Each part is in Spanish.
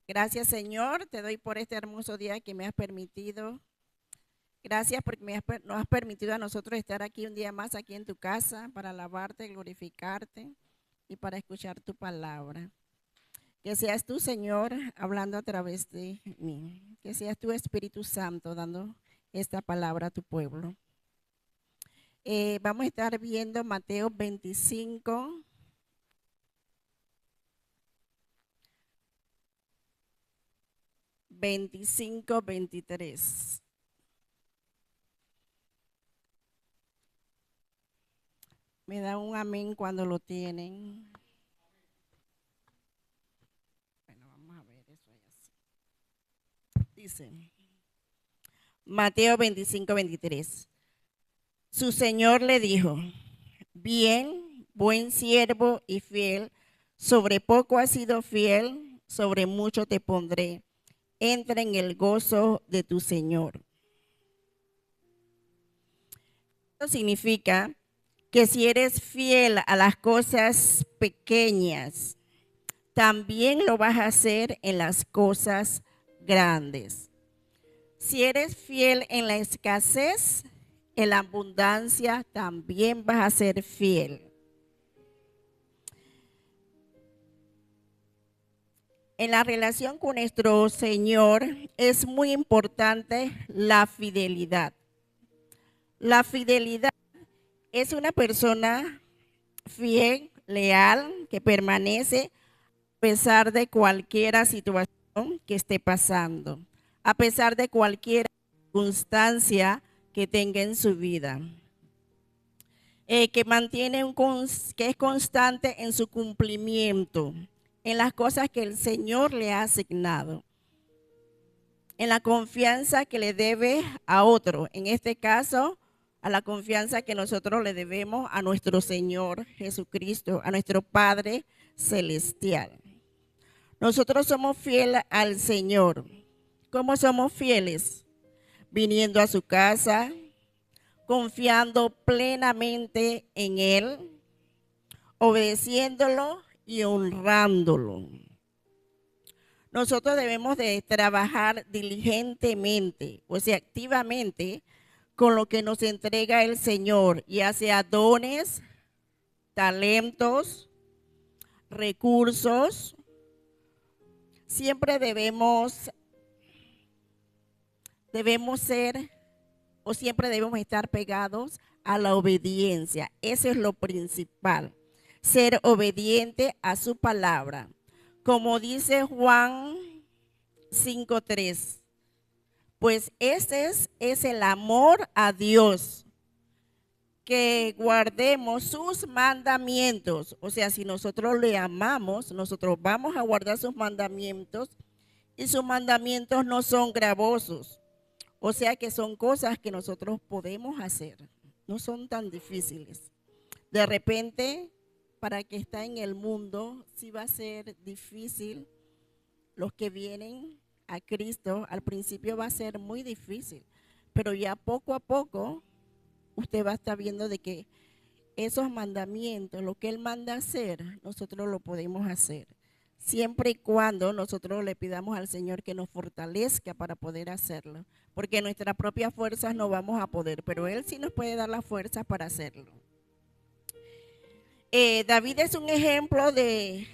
Gracias, Señor, te doy por este hermoso día que me has permitido. Gracias porque nos has permitido a nosotros estar aquí un día más, aquí en tu casa, para alabarte, glorificarte y para escuchar tu palabra. Que seas tú, Señor, hablando a través de mí. Que seas tú, Espíritu Santo, dando esta palabra a tu pueblo. Vamos a estar viendo Mateo 25. 25, 23. Me da un amén cuando lo tienen. Bueno, vamos a ver eso ahí así. Dice Mateo 25, 23. Su Señor le dijo: bien, buen siervo y fiel, sobre poco has sido fiel, sobre mucho te pondré. Entra en el gozo de tu Señor. Esto significa que si eres fiel a las cosas pequeñas, también lo vas a hacer en las cosas grandes. Si eres fiel en la escasez, en la abundancia también vas a ser fiel. En la relación con nuestro Señor es muy importante la fidelidad. La fidelidad es una persona fiel, leal, que permanece a pesar de cualquier situación que esté pasando, a pesar de cualquier circunstancia que tenga en su vida. Que mantiene que es constante en su cumplimiento, en las cosas que el Señor le ha asignado, en la confianza que le debe a otro, en este caso, a la confianza que nosotros le debemos a nuestro Señor Jesucristo, a nuestro Padre Celestial. Nosotros somos fieles al Señor. ¿Cómo somos fieles? Viniendo a su casa, confiando plenamente en Él, obedeciéndolo y honrándolo. Nosotros debemos de trabajar diligentemente, o sea, activamente, con lo que nos entrega el Señor, ya sea dones, talentos, recursos. Siempre debemos ser o siempre debemos estar pegados a la obediencia. Eso es lo principal. Ser obediente a su palabra. Como dice Juan 5:3, pues este es el amor a Dios, que guardemos sus mandamientos. O sea, si nosotros le amamos, nosotros vamos a guardar sus mandamientos, y sus mandamientos no son gravosos. O sea que son cosas que nosotros podemos hacer, no son tan difíciles. De repente, para que está en el mundo, sí va a ser difícil. Los que vienen a Cristo, al principio va a ser muy difícil, pero ya poco a poco usted va a estar viendo de que esos mandamientos, lo que Él manda hacer, nosotros lo podemos hacer. Siempre y cuando nosotros le pidamos al Señor que nos fortalezca para poder hacerlo. Porque nuestras propias fuerzas no vamos a poder, pero Él sí nos puede dar las fuerzas para hacerlo. David es un ejemplo de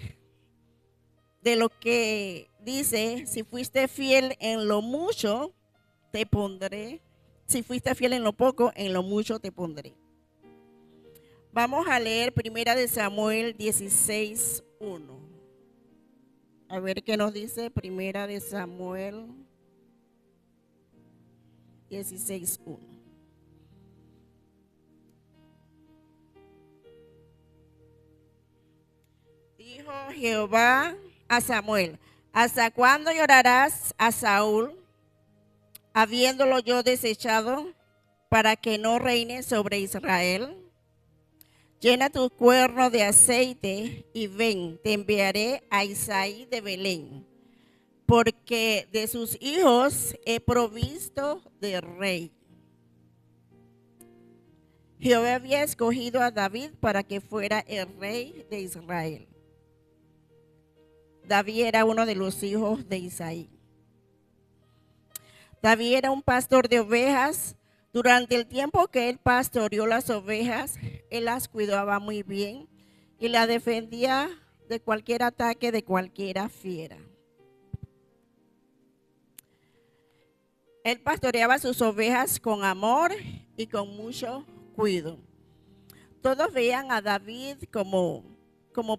lo que dice: si fuiste fiel en lo mucho, te pondré. Si fuiste fiel en lo poco, en lo mucho te pondré. Vamos a leer Primera de Samuel 16:1. A ver qué nos dice Primera de Samuel 16:1. Dijo Jehová a Samuel: ¿hasta cuándo llorarás a Saúl, habiéndolo yo desechado, para que no reine sobre Israel? Llena tu cuerno de aceite y ven, te enviaré a Isaí de Belén, porque de sus hijos he provisto de rey. Jehová había escogido a David para que fuera el rey de Israel. David era uno de los hijos de Isaí. David era un pastor de ovejas. Durante el tiempo que él pastoreó las ovejas, él las cuidaba muy bien y las defendía de cualquier ataque de cualquiera fiera. Él pastoreaba sus ovejas con amor y con mucho cuidado. Todos veían a David como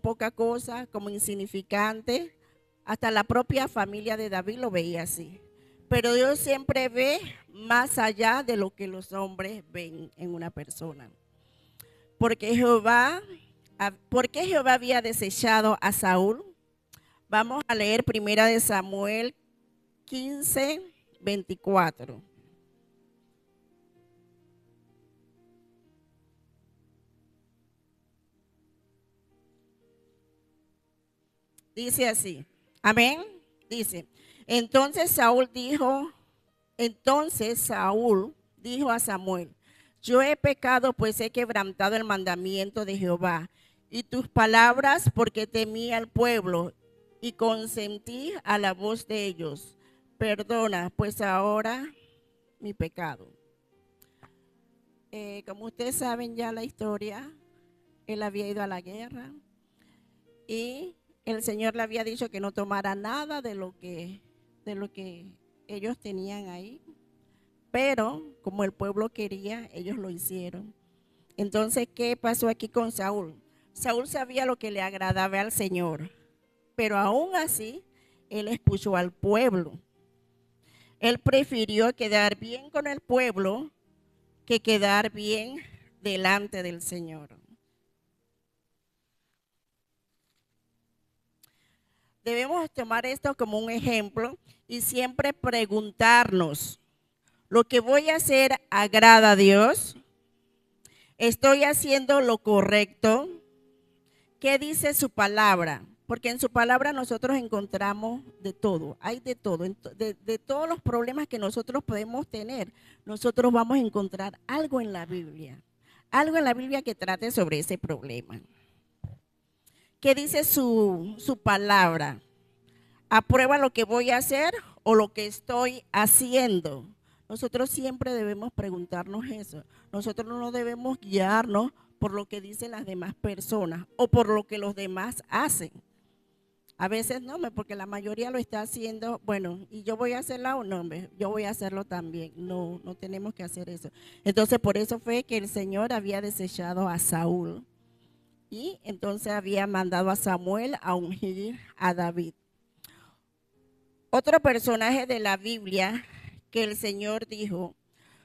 poca cosa, como insignificante. Hasta la propia familia de David lo veía así. Pero Dios siempre ve más allá de lo que los hombres ven en una persona. Porque ¿por qué Jehová había desechado a Saúl? Vamos a leer 1 Samuel 15:24. Dice así, amén, dice, entonces Saúl dijo a Samuel, yo he pecado, pues he quebrantado el mandamiento de Jehová y tus palabras, porque temí al pueblo y consentí a la voz de ellos. Perdona, pues ahora mi pecado. Como ustedes saben ya la historia, él había ido a la guerra y el Señor le había dicho que no tomara nada de lo que ellos tenían ahí. Pero como el pueblo quería, ellos lo hicieron. Entonces, ¿qué pasó aquí con Saúl? Saúl sabía lo que le agradaba al Señor, pero aún así, él expulsó al pueblo. Él prefirió quedar bien con el pueblo que quedar bien delante del Señor. Debemos tomar esto como un ejemplo y siempre preguntarnos, ¿lo que voy a hacer agrada a Dios? ¿Estoy haciendo lo correcto? ¿Qué dice su palabra? Porque en su palabra nosotros encontramos de todo, hay de todo, de todos los problemas que nosotros podemos tener, nosotros vamos a encontrar algo en la Biblia que trate sobre ese problema. ¿Qué dice su palabra? ¿Aprueba lo que voy a hacer o lo que estoy haciendo? Nosotros siempre debemos preguntarnos eso. Nosotros no debemos guiarnos por lo que dicen las demás personas o por lo que los demás hacen. A veces no, porque la mayoría lo está haciendo, bueno, y yo voy a hacerla o no, yo voy a hacerlo también. No, no tenemos que hacer eso. Entonces, por eso fue que el Señor había desechado a Saúl y entonces había mandado a Samuel a ungir a David. Otro personaje de la Biblia que el Señor dijo,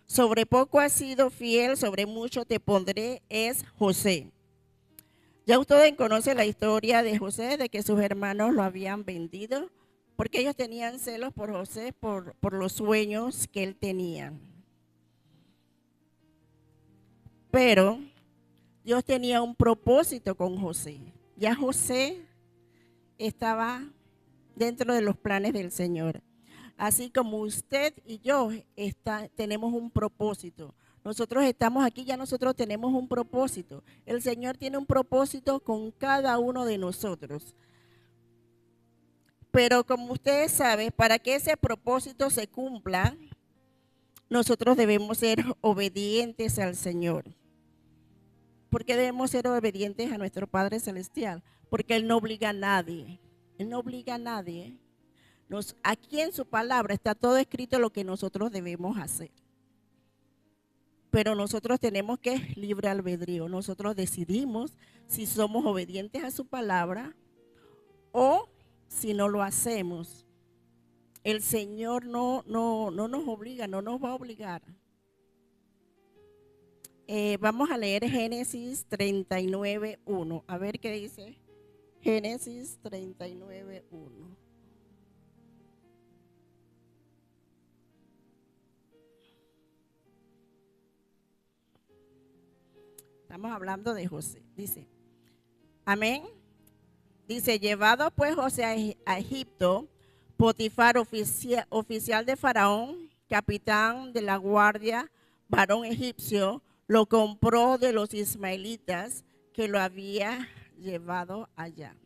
sobre poco has sido fiel, sobre mucho te pondré, es José. Ya ustedes conocen la historia de José, de que sus hermanos lo habían vendido, porque ellos tenían celos por José, por los sueños que él tenía. Pero Dios tenía un propósito con José. Ya José estaba dentro de los planes del Señor. Así como usted y yo tenemos un propósito. Nosotros estamos aquí, ya nosotros tenemos un propósito. El Señor tiene un propósito con cada uno de nosotros. Pero como ustedes saben, para que ese propósito se cumpla, nosotros debemos ser obedientes al Señor. ¿Por qué debemos ser obedientes a nuestro Padre Celestial? Porque Él no obliga a nadie. Él no obliga a nadie. Aquí en su palabra está todo escrito lo que nosotros debemos hacer. Pero nosotros tenemos que libre albedrío. Nosotros decidimos si somos obedientes a su palabra o si no lo hacemos. El Señor no nos obliga, no nos va a obligar. Vamos a leer Génesis 39:1. A ver qué dice Génesis 39:1. Estamos hablando de José. Dice, amén. Dice, llevado pues José a Egipto, Potifar, oficial de Faraón, capitán de la guardia, varón egipcio, lo compró de los ismaelitas que lo había llevado allá.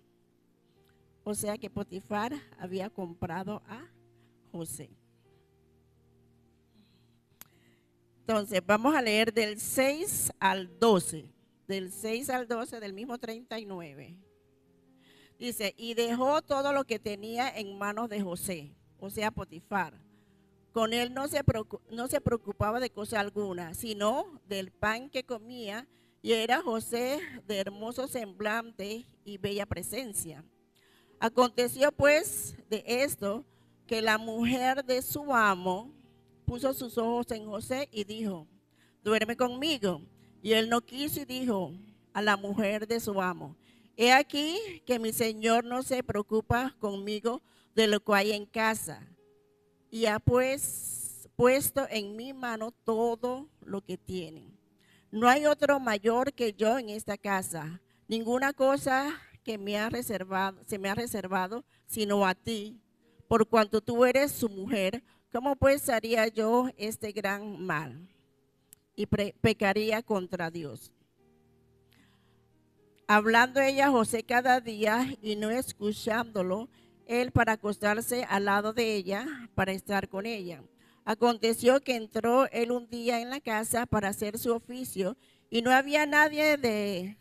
O sea que Potifar había comprado a José. Entonces, vamos a leer del 6 al 12. Del 6 al 12 del mismo 39. Dice, y dejó todo lo que tenía en manos de José, o sea, Potifar. Con él no se preocupaba de cosa alguna, sino del pan que comía, y era José de hermoso semblante y bella presencia. Aconteció pues de esto que la mujer de su amo puso sus ojos en José y dijo, duerme conmigo. Y él no quiso y dijo a la mujer de su amo, he aquí que mi señor no se preocupa conmigo de lo que hay en casa, y ha pues puesto en mi mano todo lo que tiene. No hay otro mayor que yo en esta casa. Ninguna cosa que se me ha reservado, sino a ti, por cuanto tú eres su mujer. ¿Cómo pues haría yo este gran mal? Y pecaría contra Dios. Hablando ella a José cada día y no escuchándolo, él para acostarse al lado de ella, para estar con ella. Aconteció que entró él un día en la casa para hacer su oficio y no había nadie de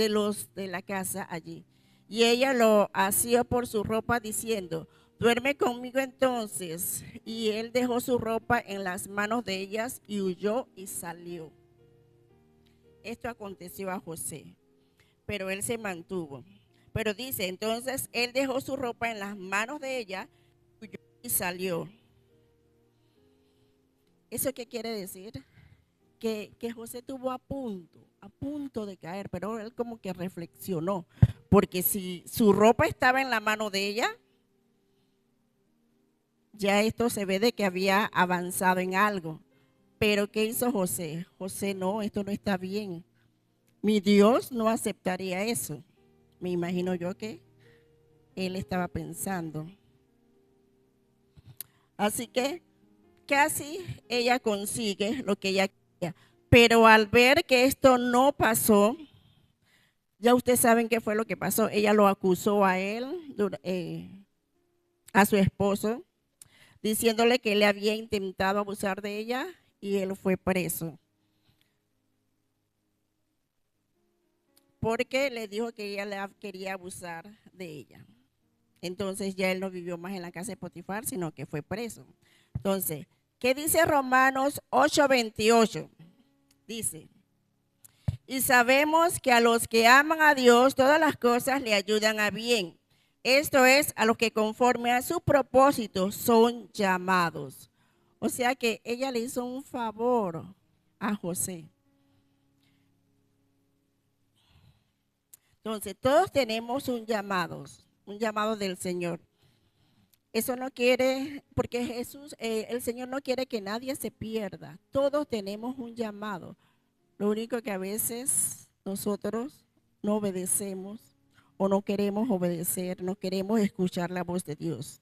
los de la casa allí. Y ella lo asió por su ropa diciendo, duerme conmigo entonces. Y él dejó su ropa en las manos de ellas y huyó y salió. Esto aconteció a José, pero él se mantuvo. Pero dice, entonces él dejó su ropa en las manos de ella huyó y salió. ¿Eso qué quiere decir? Que José estuvo a punto de caer, pero él como que reflexionó, porque si su ropa estaba en la mano de ella, ya esto se ve de que había avanzado en algo. Pero ¿qué hizo José? José, no, esto no está bien. Mi Dios no aceptaría eso. Me imagino yo que él estaba pensando. Así que casi ella consigue lo que ella quería. Pero al ver que esto no pasó, ya ustedes saben qué fue lo que pasó. Ella lo acusó a él, a su esposo, diciéndole que él había intentado abusar de ella y él fue preso. Porque le dijo que ella le quería abusar de ella. Entonces ya él no vivió más en la casa de Potifar, sino que fue preso. Entonces, ¿qué dice Romanos 8:28? Dice, y sabemos que a los que aman a Dios, todas las cosas le ayudan a bien. Esto es, a los que conforme a su propósito son llamados. O sea que ella le hizo un favor a José. Entonces, todos tenemos un llamado del Señor. Eso no quiere, porque Jesús, el Señor no quiere que nadie se pierda. Todos tenemos un llamado. Lo único que a veces nosotros no obedecemos o no queremos obedecer, no queremos escuchar la voz de Dios.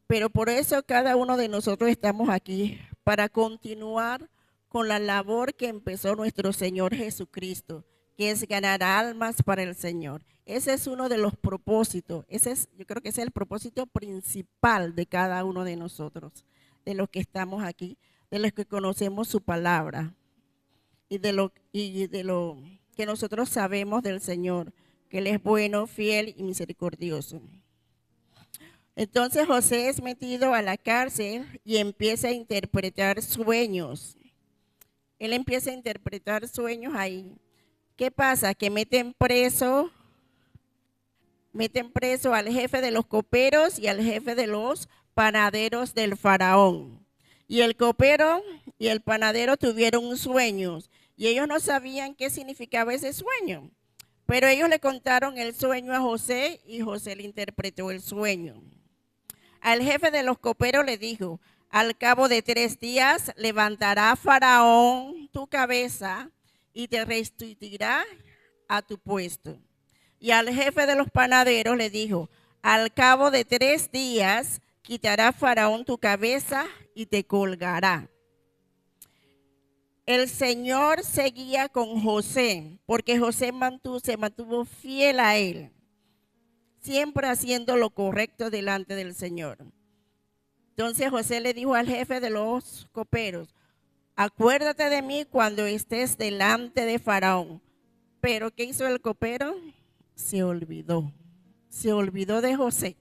Pero por eso cada uno de nosotros estamos aquí, para continuar con la labor que empezó nuestro Señor Jesucristo, que es ganar almas para el Señor. Ese es uno de los propósitos, yo creo que ese es el propósito principal de cada uno de nosotros, de los que estamos aquí, de los que conocemos su palabra y de lo que nosotros sabemos del Señor, que Él es bueno, fiel y misericordioso. Entonces José es metido a la cárcel y empieza a interpretar sueños. Él empieza a interpretar sueños ahí. ¿Qué pasa? Que meten preso al jefe de los coperos y al jefe de los panaderos del faraón. Y el copero y el panadero tuvieron sueños y ellos no sabían qué significaba ese sueño. Pero ellos le contaron el sueño a José y José le interpretó el sueño. Al jefe de los coperos le dijo, al cabo de 3 días levantará Faraón tu cabeza y te restituirá a tu puesto. Y al jefe de los panaderos le dijo, al cabo de 3 días quitará Faraón tu cabeza y te colgará. El Señor seguía con José, porque José se mantuvo fiel a él. siempre haciendo lo correcto delante del Señor. Entonces José le dijo al jefe de los coperos: acuérdate de mí cuando estés delante de Faraón. Pero ¿qué hizo el copero? Se olvidó de José.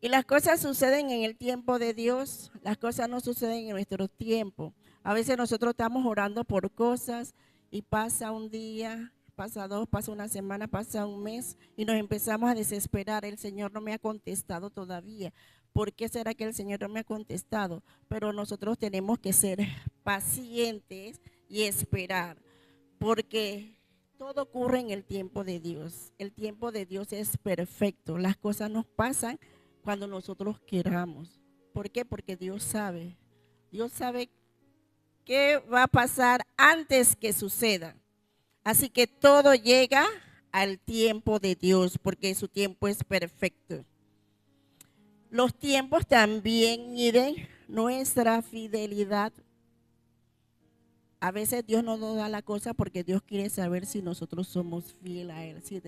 Y las cosas suceden en el tiempo de Dios, las cosas no suceden en nuestro tiempo. A veces nosotros estamos orando por cosas y pasa un día, pasa dos, pasa una semana, pasa un mes y nos empezamos a desesperar. El Señor no me ha contestado todavía. ¿Por qué será que el Señor no me ha contestado? Pero nosotros tenemos que ser pacientes y esperar, porque todo ocurre en el tiempo de Dios. El tiempo de Dios es perfecto. Las cosas nos pasan cuando nosotros queramos. ¿Por qué? Porque Dios sabe. Dios sabe qué va a pasar antes que suceda. Así que todo llega al tiempo de Dios, porque su tiempo es perfecto. Los tiempos también miden nuestra fidelidad. A veces Dios no nos da la cosa porque Dios quiere saber si nosotros somos fieles a Él, si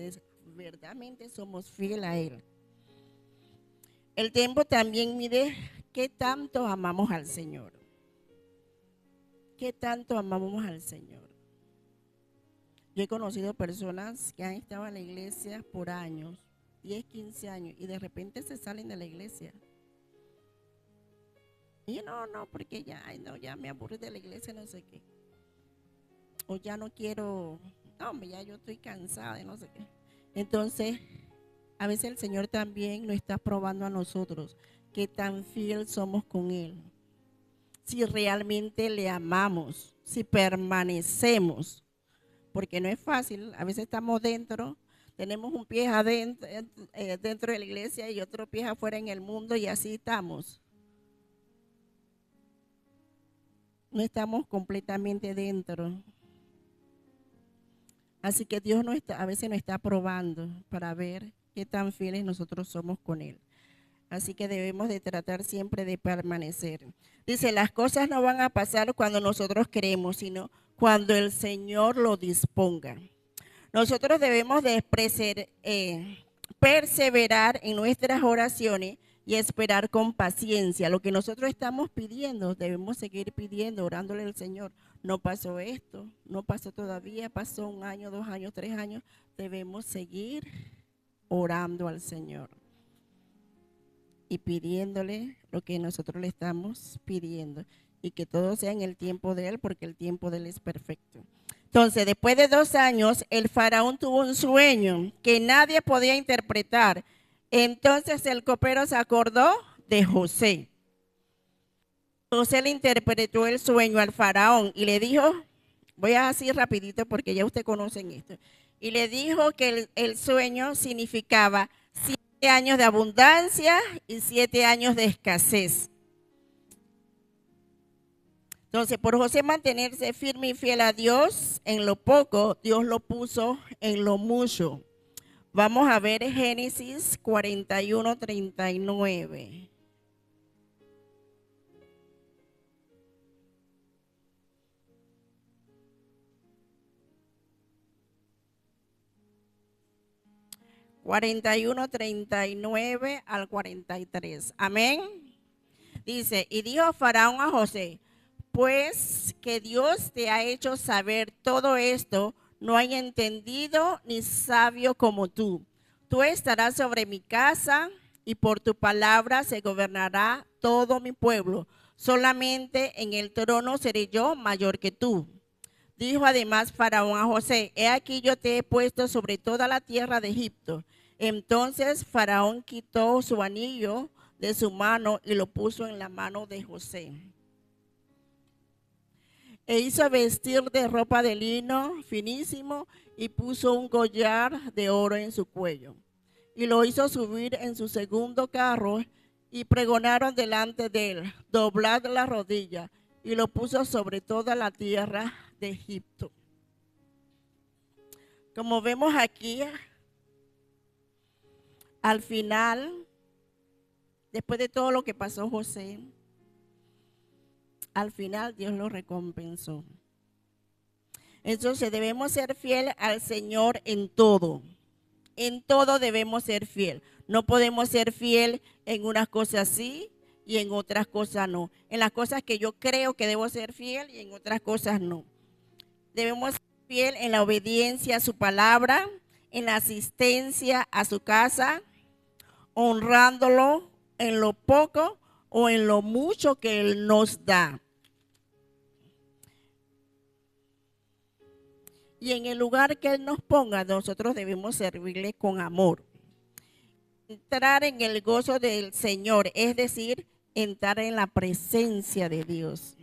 verdaderamente somos fieles a Él. El tiempo también mide qué tanto amamos al Señor. ¿Qué tanto amamos al Señor? Yo he conocido personas que han estado en la iglesia por años, 10, 15 años, y de repente se salen de la iglesia. Y no, porque ya, ya me aburrí de la iglesia, no sé qué. O ya no quiero, no, hombre, ya yo estoy cansada de no sé qué. Entonces, a veces el Señor también nos está probando a nosotros qué tan fiel somos con Él. Si realmente le amamos, si permanecemos. Porque no es fácil, a veces estamos dentro, tenemos un pie adentro, dentro de la iglesia y otro pie afuera en el mundo y así estamos. No estamos completamente dentro. Así que Dios a veces nos está probando para ver qué tan fieles nosotros somos con Él. Así que debemos de tratar siempre de permanecer. Dice, las cosas no van a pasar cuando nosotros queremos, sino cuando el Señor lo disponga. Nosotros debemos de perseverar en nuestras oraciones y esperar con paciencia. Lo que nosotros estamos pidiendo, debemos seguir pidiendo, orándole al Señor. No pasó esto, no pasó todavía, pasó 1 año, 2 años, 3 años. Debemos seguir orando al Señor y pidiéndole lo que nosotros le estamos pidiendo, y que todo sea en el tiempo de Él, porque el tiempo de Él es perfecto. Entonces, después de 2 años, el faraón tuvo un sueño que nadie podía interpretar. Entonces el copero se acordó de José. José le interpretó el sueño al faraón y le dijo, voy a decir rapidito porque ya ustedes conocen esto, y le dijo que el sueño significaba 7 años de abundancia y 7 años de escasez. Entonces, por José mantenerse firme y fiel a Dios en lo poco, Dios lo puso en lo mucho. Vamos a ver Génesis 41, 39. (41:39 al 43). Amén. Dice, y dijo Faraón a José, pues que Dios te ha hecho saber todo esto, no hay entendido ni sabio como tú. Tú estarás sobre mi casa y por tu palabra se gobernará todo mi pueblo. Solamente en el trono seré yo mayor que tú. Dijo además Faraón a José, he aquí yo te he puesto sobre toda la tierra de Egipto. Entonces Faraón quitó su anillo de su mano y lo puso en la mano de José. E hizo vestir de ropa de lino finísimo y puso un collar de oro en su cuello. Y lo hizo subir en su segundo carro y pregonaron delante de él, doblad la rodilla, y lo puso sobre toda la tierra de Egipto. Como vemos aquí, al final, después de todo lo que pasó José, al final Dios lo recompensó. Entonces debemos ser fieles al Señor en todo, En todo debemos ser fiel. No podemos ser fiel en unas cosas sí y en otras cosas no. En las cosas que yo creo que debo ser fiel y en otras cosas no. Debemos ser fiel en la obediencia a su palabra, en la asistencia a su casa, honrándolo en lo poco o en lo mucho que Él nos da. Y en el lugar que Él nos ponga, nosotros debemos servirle con amor. Entrar en el gozo del Señor, es decir, entrar en la presencia de Dios.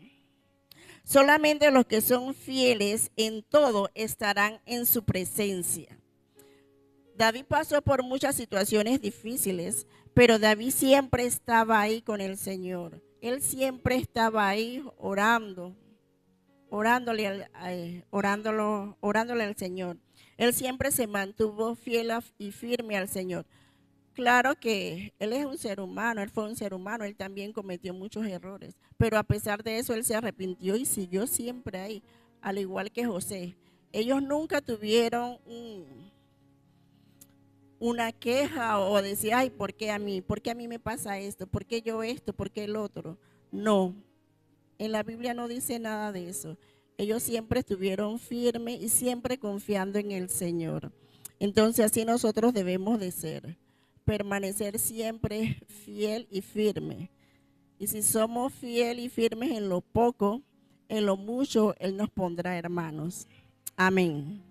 Solamente los que son fieles en todo estarán en su presencia. David pasó por muchas situaciones difíciles, pero David siempre estaba ahí con el Señor. Él siempre estaba ahí orándole al Señor. Él siempre se mantuvo fiel y firme al Señor. Claro que él es un ser humano, él fue un ser humano, él también cometió muchos errores, pero a pesar de eso él se arrepintió y siguió siempre ahí, al igual que José. Ellos nunca tuvieron una queja o decir, ay, ¿por qué a mí? ¿Por qué a mí me pasa esto? ¿Por qué yo esto? ¿Por qué el otro? No, en la Biblia no dice nada de eso. Ellos siempre estuvieron firmes y siempre confiando en el Señor. Entonces así nosotros debemos de ser, permanecer siempre fiel y firme. Y si somos fiel y firmes en lo poco, en lo mucho Él nos pondrá, hermanos. Amén.